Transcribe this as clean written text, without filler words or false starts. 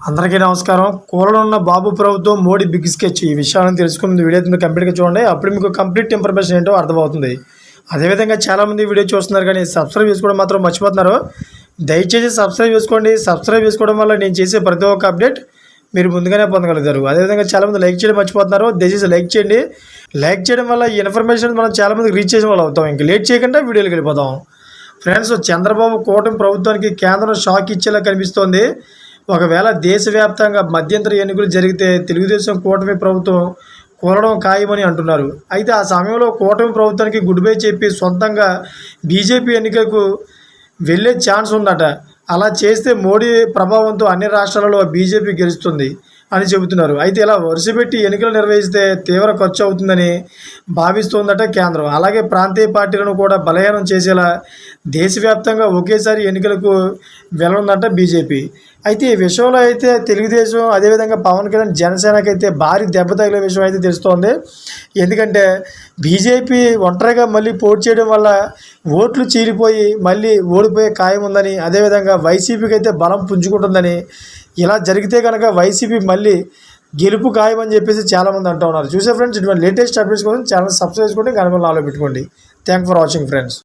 అందరికీ నమస్కారం. కూలలో ఉన్న బాబు ప్రభుత్వం మోడీ బిగ్ స్కెచ్ ఈ విషయాలను తెలుసుకున్న వీడియో మీరు కంప్లీట్గా చూడండి. అప్పుడు మీకు కంప్లీట్ ఇన్ఫర్మేషన్ ఏంటో అర్థమవుతుంది. అదేవిధంగా చాలామంది వీడియో చూస్తున్నారు కానీ సబ్స్క్రైబ్ చేసుకోవడం మాత్రం మర్చిపోతున్నారు. దయచేసి సబ్స్క్రైబ్ చేసుకోండి. సబ్స్క్రైబ్ చేసుకోవడం వల్ల నేను చేసే ప్రతి ఒక్క అప్డేట్ మీరు ముందుగానే పొందగలుగుతారు. అదేవిధంగా చాలామంది లైక్ చేయడం మర్చిపోతున్నారు. దయచేసి లైక్ చేయండి. లైక్ చేయడం వల్ల ఈ ఇన్ఫర్మేషన్ మనం చాలామందికి రీచ్ చేసే వాళ్ళు అవుతాం. ఇంక లేట్ చేయకుండా వీడియోకి వెళ్ళిపోతాం. ఫ్రెండ్స్, చంద్రబాబు కూటమి ప్రభుత్వానికి కేంద్రం షాక్ ఇచ్చేలా కనిపిస్తోంది. ఒకవేళ దేశవ్యాప్తంగా మధ్యంతర ఎన్నికలు జరిగితే తెలుగుదేశం కూటమి ప్రభుత్వం కూలడం ఖాయమని అంటున్నారు. అయితే ఆ సమయంలో కూటమి ప్రభుత్వానికి గుడ్ బై చెప్పి సొంతంగా బీజేపీ ఎన్నికలకు వెళ్ళే ఛాన్స్ ఉందట. అలా చేస్తే మోడీ ప్రభావంతో అన్ని రాష్ట్రాలలో బీజేపీ గెలుస్తుంది అని చెబుతున్నారు. అయితే ఇలా వరుసపెట్టి ఎన్నికలు నిర్వహిస్తే తీవ్ర ఖర్చు అవుతుందని భావిస్తోందట కేంద్రం. అలాగే ప్రాంతీయ పార్టీలను కూడా బలహీనం చేసేలా దేశవ్యాప్తంగా ఒకేసారి ఎన్నికలకు వెళ్ళనుందట బీజేపీ. అయితే ఈ విషయంలో అయితే తెలుగుదేశం అదేవిధంగా పవన్ కళ్యాణ్ జనసేనకి అయితే భారీ దెబ్బ తగిలే విషయం అయితే తెలుస్తోంది. ఎందుకంటే బీజేపీ ఒంటరిగా మళ్ళీ పోటీ చేయడం వల్ల ఓట్లు చీలిపోయి మళ్ళీ ఓడిపోయే ఖాయం ఉందని, అదేవిధంగా వైసీపీకి అయితే బలం పుంజుకుంటుందని, ఇలా జరిగితే కనుక వైసీపీ మళ్ళీ గెలుపు ఖాయమని చెప్పేసి చాలామంది అంటూ ఉన్నారు. చూసే ఫ్రెండ్స్, ఇటువంటి లేటెస్ట్ అప్డేట్స్ కోసం ఛానల్ సబ్స్క్రైబ్ చేసుకోండి, గణపతి నాలో పెట్టుకోండి. Thank for watching friends.